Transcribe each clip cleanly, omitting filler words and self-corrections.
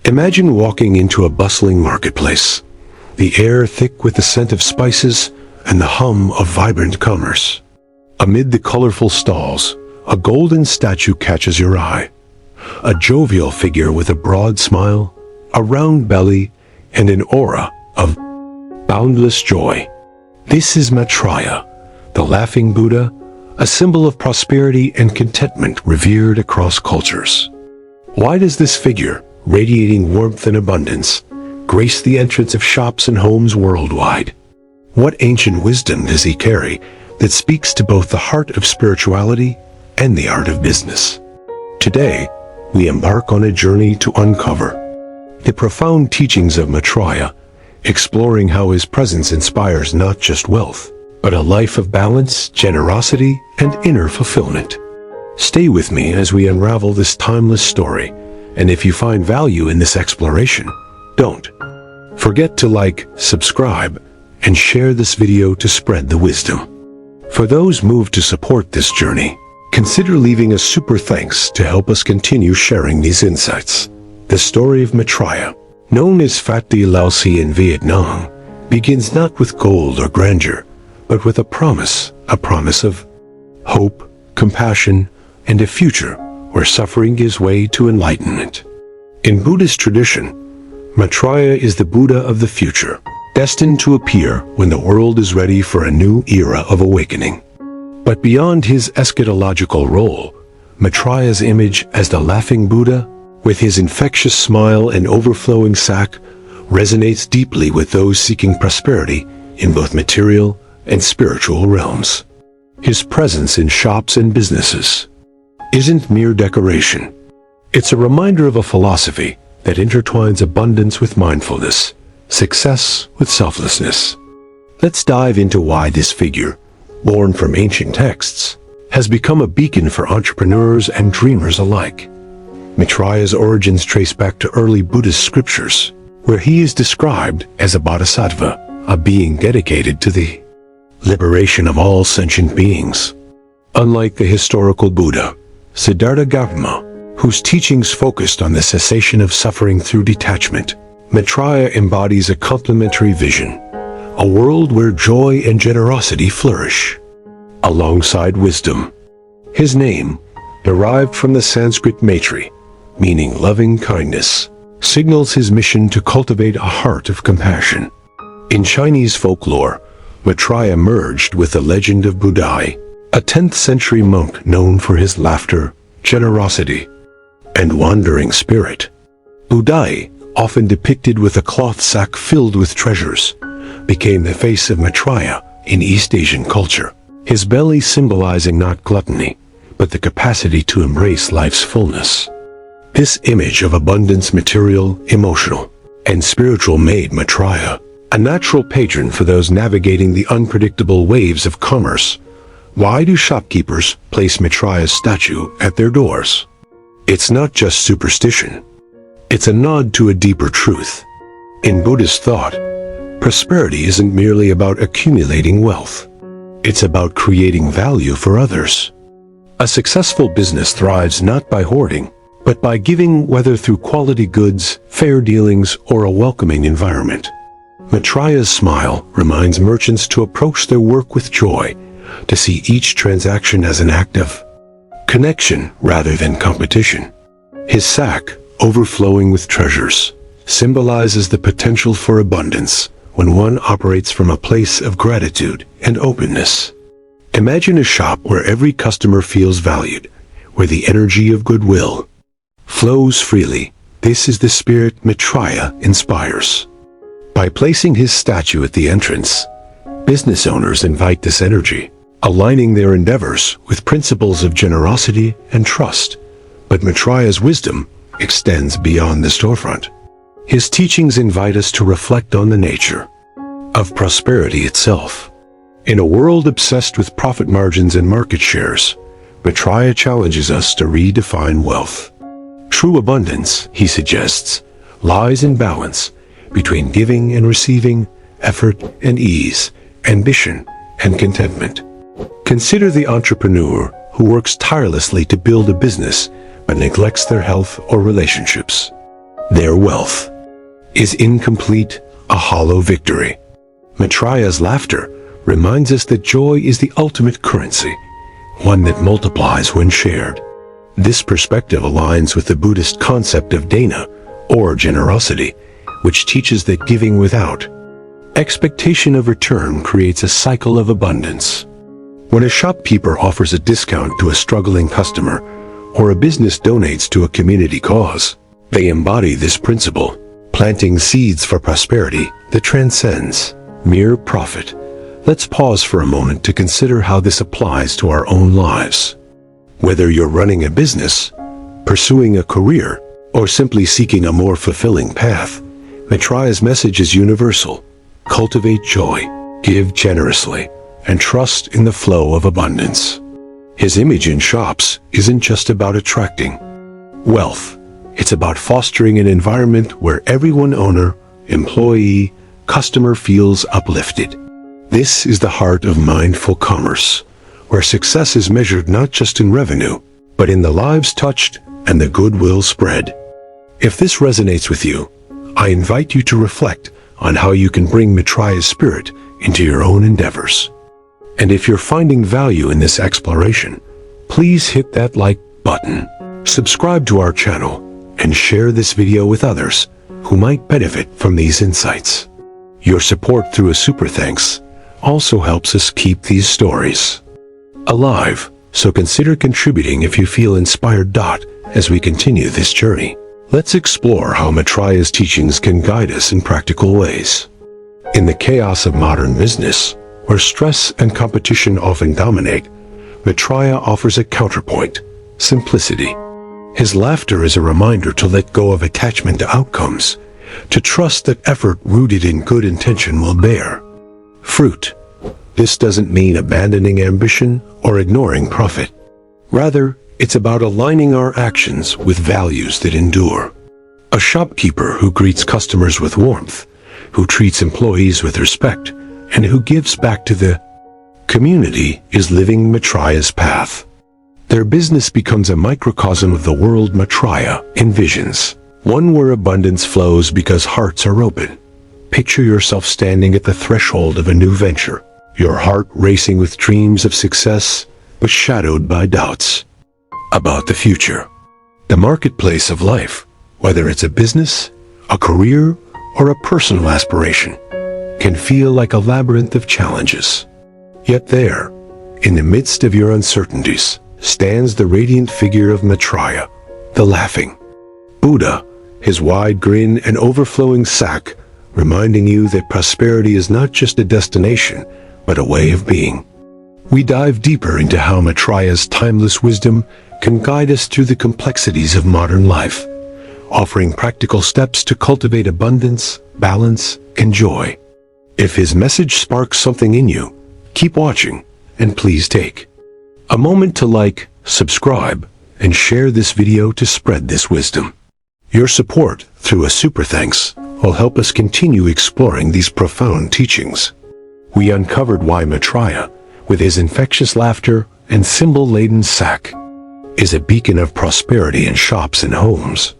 Imagine walking into a bustling marketplace, the air thick with the scent of spices and the hum of vibrant commerce. Amid the colorful stalls, a golden statue catches your eye. A jovial figure with a broad smile, a round belly, and an aura of boundless joy. This is Maitreya, the Laughing Buddha, a symbol of prosperity and contentment revered across cultures. Why does this figure, radiating warmth and abundance, grace the entrance of shops and homes worldwide? What ancient wisdom does he carry that speaks to both the heart of spirituality and the art of business? Today, we embark on a journey to uncover the profound teachings of Maitreya, exploring how his presence inspires not just wealth, but a life of balance, generosity, and inner fulfillment. Stay with me as we unravel this timeless story, and if you find value in this exploration, don't forget to like, subscribe, and share this video to spread the wisdom. For those moved to support this journey, consider leaving a super thanks to help us continue sharing these insights. The story of Maitreya, known as Phat Die Lao Si in Vietnam, begins not with gold or grandeur, but with a promise of hope, compassion, and a future where suffering gives way to enlightenment. In Buddhist tradition, Maitreya is the Buddha of the future, destined to appear when the world is ready for a new era of awakening. But beyond his eschatological role, Maitreya's image as the Laughing Buddha, with his infectious smile and overflowing sack, resonates deeply with those seeking prosperity in both material and spiritual realms. His presence in shops and businesses isn't mere decoration. It's a reminder of a philosophy that intertwines abundance with mindfulness, success with selflessness. Let's dive into why this figure, born from ancient texts, has become a beacon for entrepreneurs and dreamers alike. Maitreya's origins trace back to early Buddhist scriptures, where he is described as a bodhisattva, a being dedicated to the liberation of all sentient beings. Unlike the historical Buddha, Siddhartha Gautama, whose teachings focused on the cessation of suffering through detachment, Maitreya embodies a complementary vision, a world where joy and generosity flourish, alongside wisdom. His name, derived from the Sanskrit Maitri, meaning loving kindness, signals his mission to cultivate a heart of compassion. In Chinese folklore, Maitreya merged with the legend of Buddha, a 10th century monk known for his laughter, generosity, and wandering spirit. Buddha, often depicted with a cloth sack filled with treasures, became the face of Maitreya in East Asian culture, his belly symbolizing not gluttony, but the capacity to embrace life's fullness. This image of abundance, material, emotional, and spiritual, made Maitreya a natural patron for those navigating the unpredictable waves of commerce. Why do shopkeepers place Maitreya's statue at their doors? It's not just superstition. It's a nod to a deeper truth. In Buddhist thought, prosperity isn't merely about accumulating wealth. It's about creating value for others. A successful business thrives not by hoarding, but by giving, whether through quality goods, fair dealings, or a welcoming environment. Maitreya's smile reminds merchants to approach their work with joy, to see each transaction as an act of connection rather than competition. His sack, overflowing with treasures, symbolizes the potential for abundance when one operates from a place of gratitude and openness. Imagine a shop where every customer feels valued, where the energy of goodwill flows freely. This is the spirit Maitreya inspires. By placing his statue at the entrance, business owners invite this energy, aligning their endeavors with principles of generosity and trust. But Maitreya's wisdom extends beyond the storefront. His teachings invite us to reflect on the nature of prosperity itself. In a world obsessed with profit margins and market shares, Maitreya challenges us to redefine wealth. True abundance, he suggests, lies in balance between giving and receiving, effort and ease, ambition and contentment. Consider the entrepreneur who works tirelessly to build a business but neglects their health or relationships. Their wealth is incomplete, a hollow victory. Maitreya's laughter reminds us that joy is the ultimate currency, one that multiplies when shared. This perspective aligns with the Buddhist concept of dana, or generosity, which teaches that giving without expectation of return creates a cycle of abundance. When a shopkeeper offers a discount to a struggling customer, or a business donates to a community cause, they embody this principle, planting seeds for prosperity that transcends mere profit. Let's pause for a moment to consider how this applies to our own lives. Whether you're running a business, pursuing a career, or simply seeking a more fulfilling path, Maitreya's message is universal. Cultivate joy, give generously, and trust in the flow of abundance. His image in shops isn't just about attracting wealth. It's about fostering an environment where everyone, owner, employee, customer, feels uplifted. This is the heart of mindful commerce, where success is measured not just in revenue, but in the lives touched and the goodwill spread. If this resonates with you, I invite you to reflect on how you can bring Maitreya's spirit into your own endeavors. And if you're finding value in this exploration, please hit that like button, subscribe to our channel, and share this video with others who might benefit from these insights. Your support through a super thanks also helps us keep these stories alive, so consider contributing if you feel inspired. As we continue this journey, let's explore how Maitreya's teachings can guide us in practical ways. In the chaos of modern business, where stress and competition often dominate, Maitreya offers a counterpoint: simplicity. His laughter is a reminder to let go of attachment to outcomes, to trust that effort rooted in good intention will bear fruit. This doesn't mean abandoning ambition or ignoring profit. Rather, it's about aligning our actions with values that endure. A shopkeeper who greets customers with warmth, who treats employees with respect, and who gives back to the community is living Maitreya's path. Their business becomes a microcosm of the world Maitreya envisions, one where abundance flows because hearts are open. Picture yourself standing at the threshold of a new venture, your heart racing with dreams of success, but shadowed by doubts about the future. The marketplace of life, whether it's a business, a career, or a personal aspiration, can feel like a labyrinth of challenges. Yet there, in the midst of your uncertainties, stands the radiant figure of Maitreya, the Laughing Buddha, his wide grin and overflowing sack, reminding you that prosperity is not just a destination, but a way of being. We dive deeper into how Maitreya's timeless wisdom can guide us through the complexities of modern life, offering practical steps to cultivate abundance, balance, and joy. If his message sparks something in you, keep watching, and please take a moment to like, subscribe, and share this video to spread this wisdom. Your support through a super thanks will help us continue exploring these profound teachings. We uncovered why Maitreya, with his infectious laughter and symbol-laden sack, is a beacon of prosperity in shops and homes.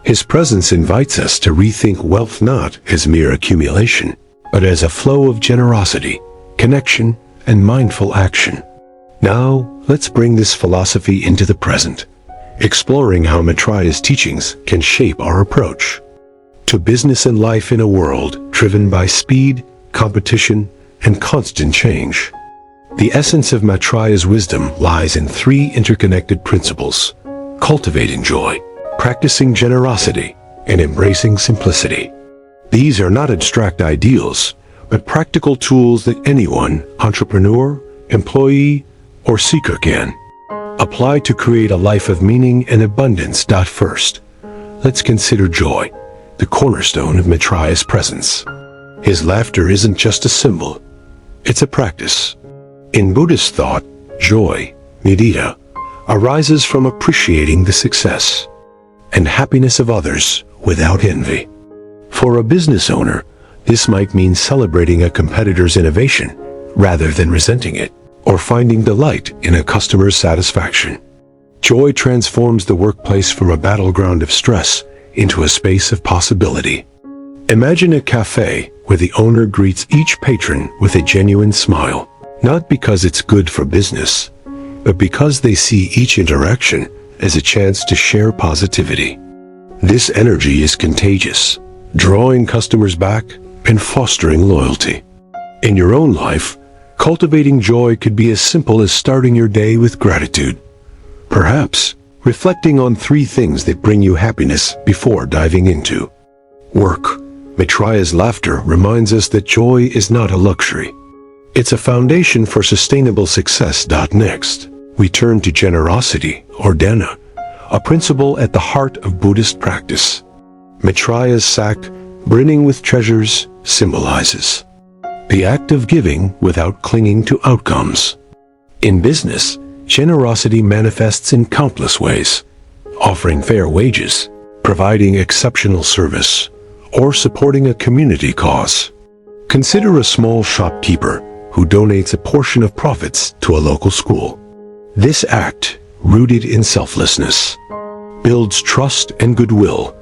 His presence invites us to rethink wealth not as mere accumulation, but as a flow of generosity, connection, and mindful action. Now, let's bring this philosophy into the present, exploring how Maitreya's teachings can shape our approach to business and life in a world driven by speed, competition, and constant change. The essence of Maitreya's wisdom lies in three interconnected principles: cultivating joy, practicing generosity, and embracing simplicity. These are not abstract ideals, but practical tools that anyone, entrepreneur, employee, or seeker can apply to create a life of meaning and abundance. First, let's consider joy, the cornerstone of Maitreya's presence. His laughter isn't just a symbol, it's a practice. In Buddhist thought, joy, nidita, arises from appreciating the success and happiness of others without envy. For a business owner, this might mean celebrating a competitor's innovation rather than resenting it, or finding delight in a customer's satisfaction. Joy transforms the workplace from a battleground of stress into a space of possibility. Imagine a cafe where the owner greets each patron with a genuine smile, not because it's good for business, but because they see each interaction as a chance to share positivity. This energy is contagious, drawing customers back and fostering loyalty. In your own life, cultivating joy could be as simple as starting your day with gratitude. Perhaps reflecting on 3 things that bring you happiness before diving into work. Maitreya's laughter reminds us that joy is not a luxury. It's a foundation for sustainable success. Next, we turn to generosity, or dana, a principle at the heart of Buddhist practice. Maitreya's sack, brimming with treasures, symbolizes the act of giving without clinging to outcomes. In business, generosity manifests in countless ways, offering fair wages, providing exceptional service, or supporting a community cause. Consider a small shopkeeper who donates a portion of profits to a local school. This act, rooted in selflessness, builds trust and goodwill,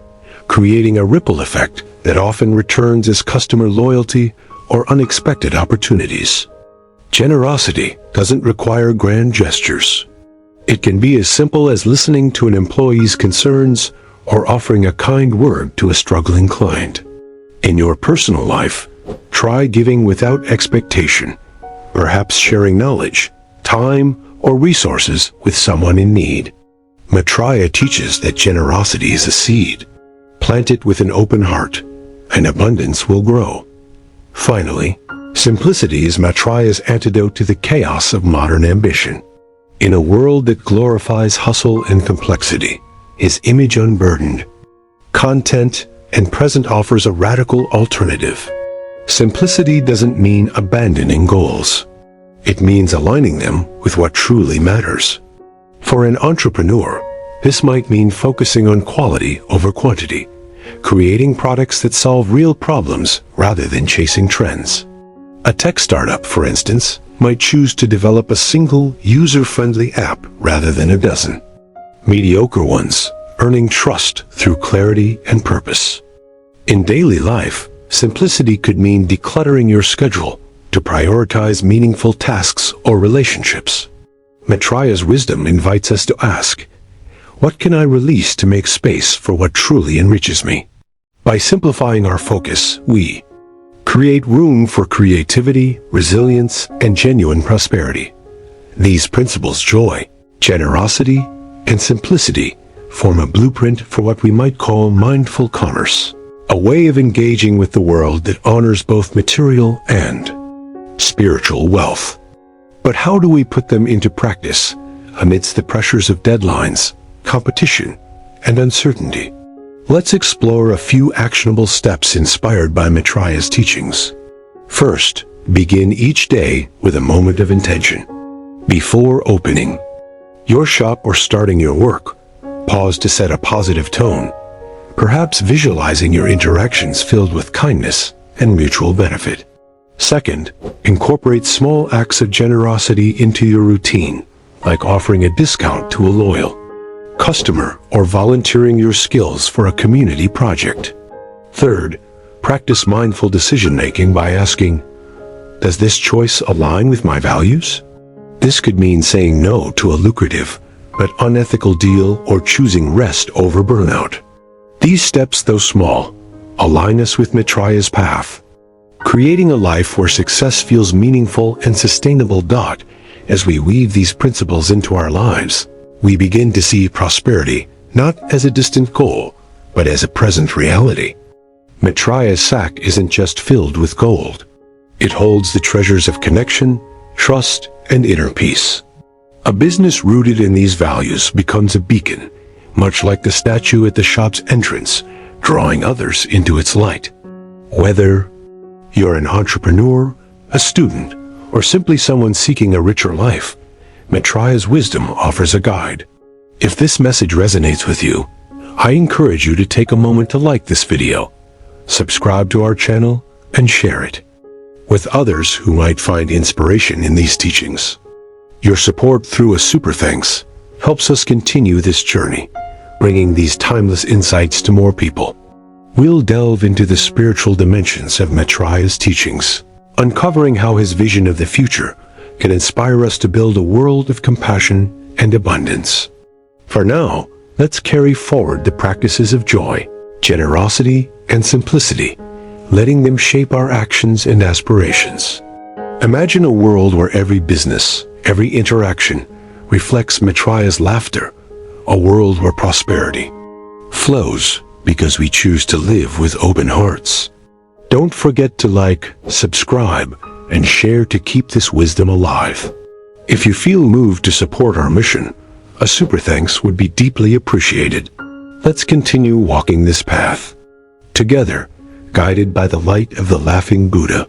creating a ripple effect that often returns as customer loyalty or unexpected opportunities. Generosity doesn't require grand gestures. It can be as simple as listening to an employee's concerns or offering a kind word to a struggling client. In your personal life, try giving without expectation, perhaps sharing knowledge, time, or resources with someone in need. Maitreya teaches that generosity is a seed. Plant it with an open heart, and abundance will grow. Finally, simplicity is Maitreya's antidote to the chaos of modern ambition. In a world that glorifies hustle and complexity, his image unburdened, content, and present offers a radical alternative. Simplicity doesn't mean abandoning goals. It means aligning them with what truly matters. For an entrepreneur, this might mean focusing on quality over quantity, creating products that solve real problems rather than chasing trends. A tech startup, for instance, might choose to develop a single user-friendly app rather than a dozen mediocre ones, earning trust through clarity and purpose. In daily life, simplicity could mean decluttering your schedule to prioritize meaningful tasks or relationships. Maitreya's wisdom invites us to ask, what can I release to make space for what truly enriches me? By simplifying our focus, we create room for creativity, resilience, and genuine prosperity. These principles, joy, generosity, and simplicity, form a blueprint for what we might call mindful commerce, a way of engaging with the world that honors both material and spiritual wealth. But how do we put them into practice amidst the pressures of deadlines, competition, and uncertainty? Let's explore a few actionable steps inspired by Maitreya's teachings. First, begin each day with a moment of intention. Before opening your shop or starting your work, pause to set a positive tone, perhaps visualizing your interactions filled with kindness and mutual benefit. Second, incorporate small acts of generosity into your routine, like offering a discount to a loyal customer or volunteering your skills for a community project. Third, practice mindful decision-making by asking, does this choice align with my values? This could mean saying no to a lucrative but unethical deal or choosing rest over burnout. These steps, though small, align us with Maitreya's path, creating a life where success feels meaningful and sustainable. As we weave these principles into our lives, we begin to see prosperity not as a distant goal, but as a present reality. Maitreya's sack isn't just filled with gold. It holds the treasures of connection, trust, and inner peace. A business rooted in these values becomes a beacon, much like the statue at the shop's entrance, drawing others into its light. Whether you're an entrepreneur, a student, or simply someone seeking a richer life, Maitreya's wisdom offers a guide. If this message resonates with you, I encourage you to take a moment to like this video, subscribe to our channel, and share it with others who might find inspiration in these teachings. Your support through a super thanks helps us continue this journey, bringing these timeless insights to more people. We'll delve into the spiritual dimensions of Maitreya's teachings, uncovering how his vision of the future can inspire us to build a world of compassion and abundance. For now, let's carry forward the practices of joy, generosity, and simplicity, letting them shape our actions and aspirations. Imagine a world where every business, every interaction reflects Maitreya's laughter, a world where prosperity flows because we choose to live with open hearts. Don't forget to like, subscribe, and share to keep this wisdom alive. If you feel moved to support our mission, a super thanks would be deeply appreciated. Let's continue walking this path together, guided by the light of the Laughing Buddha.